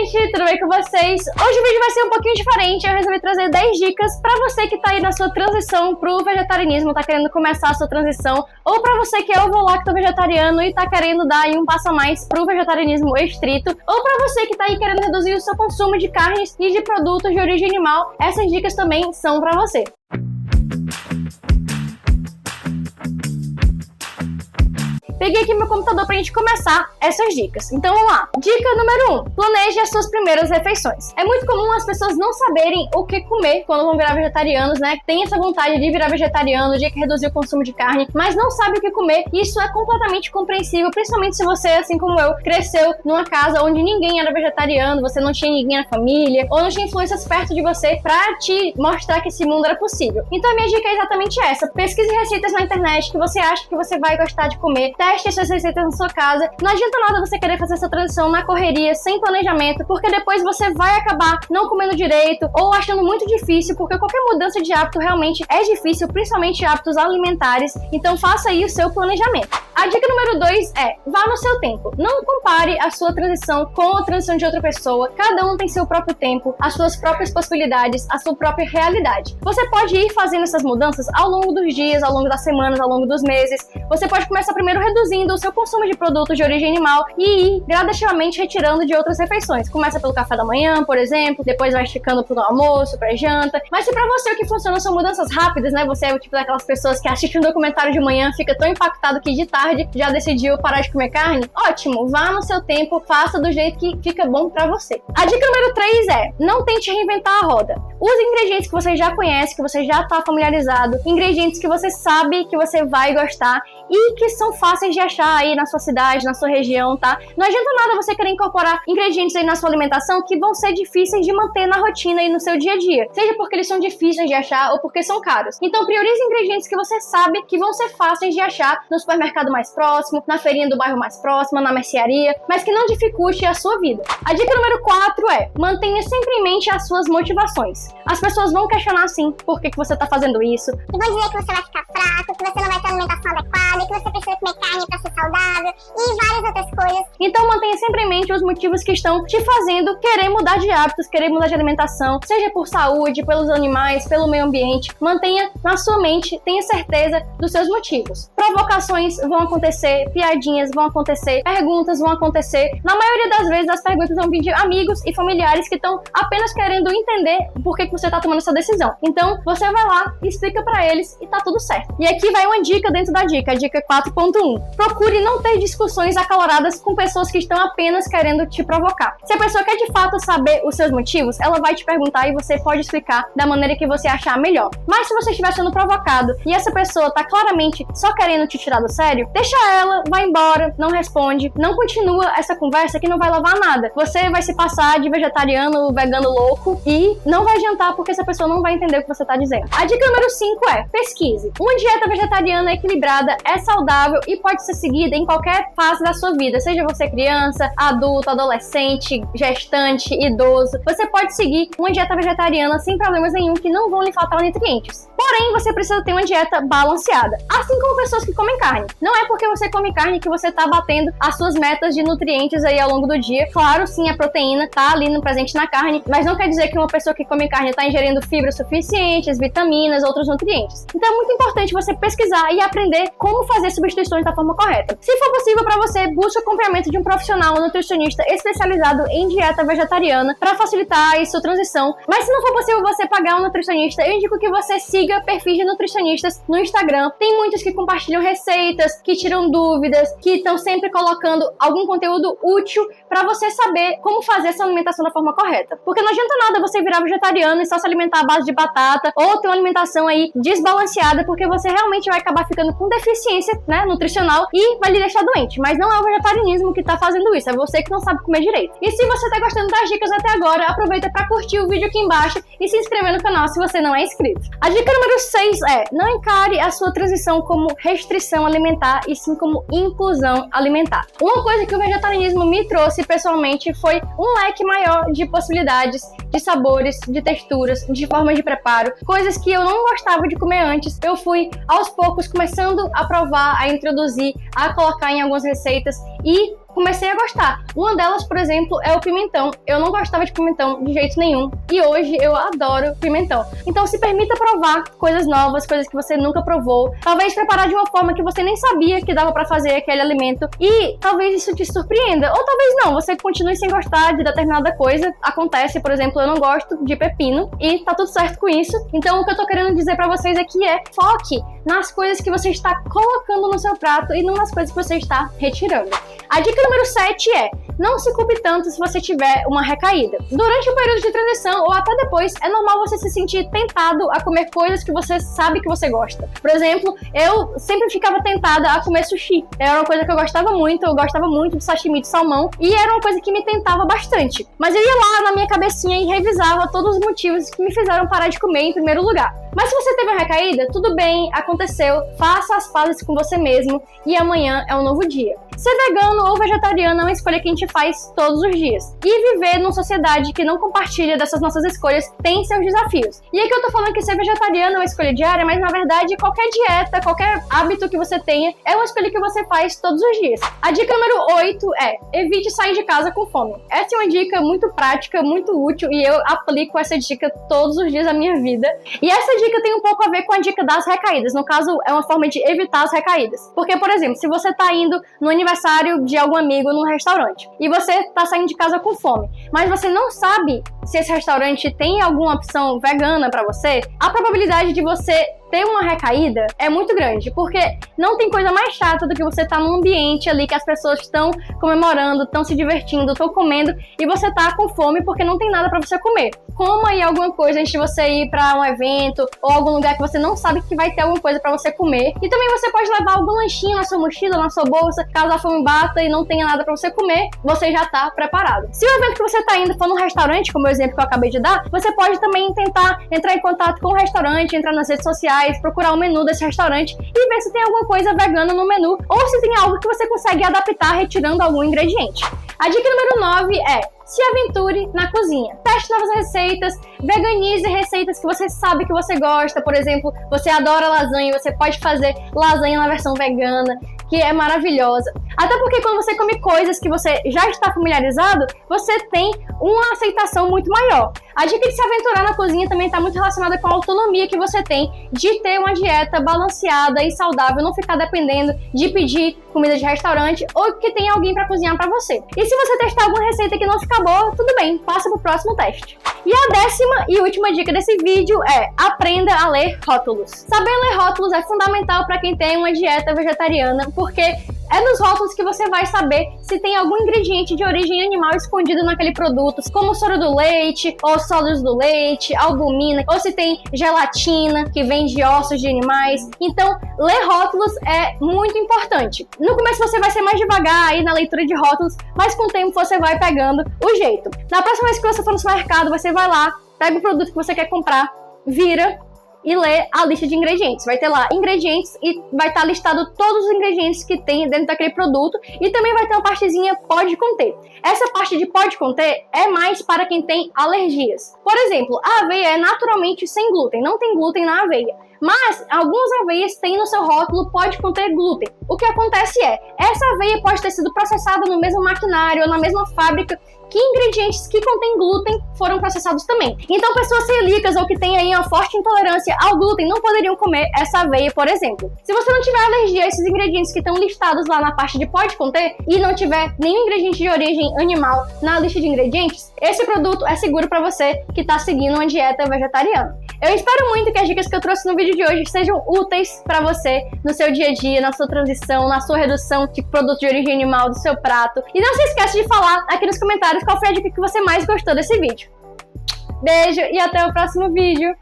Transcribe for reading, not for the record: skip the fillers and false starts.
gente, tudo bem com vocês? Hoje o vídeo vai ser um pouquinho diferente. Eu resolvi trazer 10 dicas pra você que tá aí na sua transição pro vegetarianismo, tá querendo começar a sua transição, ou pra você que é ovo-lacto vegetariano e tá querendo dar aí um passo a mais pro vegetarianismo estrito, ou pra você que tá aí querendo reduzir o seu consumo de carnes e de produtos de origem animal. Essas dicas também são pra você. Peguei aqui meu computador pra gente começar essas dicas. Então vamos lá. Dica número 1. Planeje as suas primeiras refeições. É muito comum as pessoas não saberem o que comer quando vão virar vegetarianos, né? Tem essa vontade de virar vegetariano, de reduzir o consumo de carne, mas não sabe o que comer. E isso é completamente compreensível, principalmente se você, assim como eu, cresceu numa casa onde ninguém era vegetariano, você não tinha ninguém na família, ou não tinha influências perto de você pra te mostrar que esse mundo era possível. Então a minha dica é exatamente essa. Pesquise receitas na internet que você acha que você vai gostar de comer. Teste essas receitas na sua casa. Não adianta nada você querer fazer essa transição na correria, sem planejamento, porque depois você vai acabar não comendo direito ou achando muito difícil, porque qualquer mudança de hábito realmente é difícil, principalmente hábitos alimentares. Então faça aí o seu planejamento. A dica número 2 é: vá no seu tempo. Não compare a sua transição com a transição de outra pessoa. Cada um tem seu próprio tempo, as suas próprias possibilidades, a sua própria realidade. Você pode ir fazendo essas mudanças ao longo dos dias, ao longo das semanas, ao longo dos meses. Você pode começar primeiro reduzindo o seu consumo de produtos de origem animal e ir gradativamente retirando de outras refeições. Começa pelo café da manhã, por exemplo, depois vai esticando pro almoço, pra janta. Mas se pra você o que funciona são mudanças rápidas, né? Você é o tipo daquelas pessoas que assistem um documentário de manhã, fica tão impactado que de tarde já decidiu parar de comer carne. Ótimo, vá no seu tempo, faça do jeito que fica bom pra você. A dica número 3 é: não tente reinventar a roda. Use ingredientes que você já conhece, que você já tá familiarizado, ingredientes que você sabe que você vai gostar e que são fáceis de achar aí na sua cidade, na sua região, tá? Não adianta nada você querer incorporar ingredientes aí na sua alimentação que vão ser difíceis de manter na rotina e no seu dia a dia, seja porque eles são difíceis de achar ou porque são caros. Então priorize ingredientes que você sabe que vão ser fáceis de achar no supermercado mais próximo, na feirinha do bairro mais próxima, na mercearia, mas que não dificulte a sua vida. A dica número 4 é: mantenha sempre em mente as suas motivações. As pessoas vão questionar sim por que você tá fazendo isso. E vão dizer que você vai ficar fraco, que você não vai ter alimentação adequada, que você precisa comer carne pra ser saudável e várias outras coisas. Então mantenha sempre em mente os motivos que estão te fazendo querer mudar de hábitos, querer mudar de alimentação, seja por saúde, pelos animais, pelo meio ambiente. Mantenha na sua mente, tenha certeza dos seus motivos. Provocações vão acontecer, piadinhas vão acontecer, perguntas vão acontecer. Na maioria das vezes as perguntas vão vir de amigos e familiares que estão apenas querendo entender por que você tá tomando essa decisão. Então você vai lá, explica pra eles e tá tudo certo. E aqui vai uma dica dentro da dica, a dica 4.1. Procure não ter discussões acaloradas com pessoas que estão apenas querendo te provocar. Se a pessoa quer de fato saber os seus motivos, ela vai te perguntar e você pode explicar da maneira que você achar melhor. Mas se você estiver sendo provocado e essa pessoa tá claramente só querendo te tirar do sério, deixa ela, vai embora, não responde, não continua essa conversa que não vai levar a nada. Você vai se passar de vegetariano, vegano louco e não vai adiantar porque essa pessoa não vai entender o que você tá dizendo. A dica número 5 é: pesquise. Uma dieta vegetariana equilibrada é saudável e pode ser seguida em qualquer fase da sua vida, seja você criança, adulto, adolescente, gestante, idoso. Você pode seguir uma dieta vegetariana sem problemas nenhum, que não vão lhe faltar nutrientes. Porém, você precisa ter uma dieta balanceada, assim como pessoas que comem carne. Não é porque você come carne que você tá batendo as suas metas de nutrientes aí ao longo do dia. Claro, sim, a proteína tá ali no presente na carne, mas não quer dizer que uma pessoa que come carne tá ingerindo fibras suficientes, vitaminas, outros nutrientes. Então é muito importante você pesquisar e aprender como fazer substituições da forma correta. Se for possível para você, busque o acompanhamento de um profissional, um nutricionista especializado em dieta vegetariana para facilitar a sua transição. Mas se não for possível você pagar um nutricionista, eu indico que você siga perfis de nutricionistas no Instagram. Tem muitos que compartilham receitas, que tiram dúvidas, que estão sempre colocando algum conteúdo útil para você saber como fazer essa alimentação da forma correta. Porque não adianta nada você virar vegetariano e só se alimentar à base de batata ou ter uma alimentação aí desbalanceada, porque você realmente vai acabar ficando com deficiência, né, nutricional e vai lhe deixar doente. Mas não é o vegetarianismo que tá fazendo isso, é você que não sabe comer direito. E se você tá gostando das dicas até agora, aproveita para curtir o vídeo aqui embaixo e se inscrever no canal se você não é inscrito. A dica número 6 é: não encare a sua transição como restrição alimentar e sim como inclusão alimentar. Uma coisa que o vegetarianismo me trouxe pessoalmente foi um leque maior de possibilidades, de sabores, de texturas, de formas de preparo, coisas que eu não gostava de comer antes. Eu fui aos poucos começando a provar, a introduzir, a colocar em algumas receitas e comecei a gostar. Uma delas, por exemplo, é o pimentão. Eu não gostava de pimentão de jeito nenhum e hoje eu adoro pimentão. Então se permita provar coisas novas, coisas que você nunca provou, talvez preparar de uma forma que você nem sabia que dava pra fazer aquele alimento e talvez isso te surpreenda, ou talvez não, você continue sem gostar de determinada coisa. Acontece, por exemplo, eu não gosto de pepino e tá tudo certo com isso. Então o que eu tô querendo dizer pra vocês aqui é: foque nas coisas que você está colocando no seu prato e não nas coisas que você está retirando. A dica número 7 é: não se culpe tanto se você tiver uma recaída. Durante o período de transição ou até depois, é normal você se sentir tentado a comer coisas que você sabe que você gosta. Por exemplo, eu sempre ficava tentada a comer sushi. Era uma coisa que eu gostava muito de sashimi de salmão e era uma coisa que me tentava bastante. Mas eu ia lá na minha cabecinha e revisava todos os motivos que me fizeram parar de comer em primeiro lugar. Mas se você teve uma recaída, tudo bem, aconteceu, faça as pazes com você mesmo e amanhã é um novo dia. Ser vegano ou vegetariano é uma escolha que a gente faz todos os dias. E viver numa sociedade que não compartilha dessas nossas escolhas tem seus desafios. E aqui eu tô falando que ser vegetariano é uma escolha diária, mas na verdade qualquer dieta, qualquer hábito que você tenha é uma escolha que você faz todos os dias. A dica número 8 é: evite sair de casa com fome. Essa é uma dica muito prática, muito útil e eu aplico essa dica todos os dias da minha vida. E essa dica tem um pouco a ver com a dica das recaídas. No caso, é uma forma de evitar as recaídas. Porque, por exemplo, se você tá indo no aniversário de algum amigo num restaurante e você tá saindo de casa com fome, mas você não sabe se esse restaurante tem alguma opção vegana pra você, a probabilidade de você ter uma recaída é muito grande, porque não tem coisa mais chata do que você estar num ambiente ali que as pessoas estão comemorando, estão se divertindo, estão comendo e você tá com fome porque não tem nada pra você comer. Coma aí alguma coisa antes de você ir pra um evento ou algum lugar que você não sabe que vai ter alguma coisa pra você comer. E também você pode levar algum lanchinho na sua mochila, na sua bolsa, caso a fome bata e não tenha nada pra você comer, você já tá preparado. Se o evento que você tá indo for num restaurante, como o exemplo que eu acabei de dar, você pode também tentar entrar em contato com o restaurante, entrar nas redes sociais, procurar o menu desse restaurante e ver se tem alguma coisa vegana no menu ou se tem algo que você consegue adaptar retirando algum ingrediente. A dica número 9 é: se aventure na cozinha. Teste novas receitas, veganize receitas que você sabe que você gosta. Por exemplo, você adora lasanha, você pode fazer lasanha na versão vegana, que é maravilhosa. Até porque quando você come coisas que você já está familiarizado, você tem uma aceitação muito maior. A dica de se aventurar na cozinha também está muito relacionada com a autonomia que você tem de ter uma dieta balanceada e saudável, não ficar dependendo de pedir comida de restaurante ou que tenha alguém para cozinhar para você. E se você testar alguma receita que não ficar boa, tudo bem, passa pro próximo teste. E a 10ª e última dica desse vídeo é: aprenda a ler rótulos. Saber ler rótulos é fundamental para quem tem uma dieta vegetariana, porque é nos rótulos que você vai saber se tem algum ingrediente de origem animal escondido naquele produto, como soro do leite, ou sólidos do leite, albumina, ou se tem gelatina, que vem de ossos de animais. Então, ler rótulos é muito importante. No começo você vai ser mais devagar aí na leitura de rótulos, mas com o tempo você vai pegando o jeito. Na próxima vez que você for no supermercado, você vai lá, pega o produto que você quer comprar, vira e lê a lista de ingredientes. Vai ter lá ingredientes e vai estar listado todos os ingredientes que tem dentro daquele produto e também vai ter uma partezinha pode conter. Essa parte de pode conter é mais para quem tem alergias. Por exemplo, a aveia é naturalmente sem glúten, não tem glúten na aveia. Mas algumas aveias têm no seu rótulo pode conter glúten. O que acontece é, essa aveia pode ter sido processada no mesmo maquinário ou na mesma fábrica que ingredientes que contêm glúten foram processados também. Então pessoas celíacas ou que têm aí uma forte intolerância ao glúten não poderiam comer essa aveia, por exemplo. Se você não tiver alergia a esses ingredientes que estão listados lá na parte de pode conter e não tiver nenhum ingrediente de origem animal na lista de ingredientes, esse produto é seguro para você que está seguindo uma dieta vegetariana. Eu espero muito que as dicas que eu trouxe no vídeo de hoje sejam úteis para você no seu dia a dia, na sua transição, na sua redução de produtos de origem animal do seu prato. E não se esqueça de falar aqui nos comentários qual foi a dica que você mais gostou desse vídeo. Beijo e até o próximo vídeo!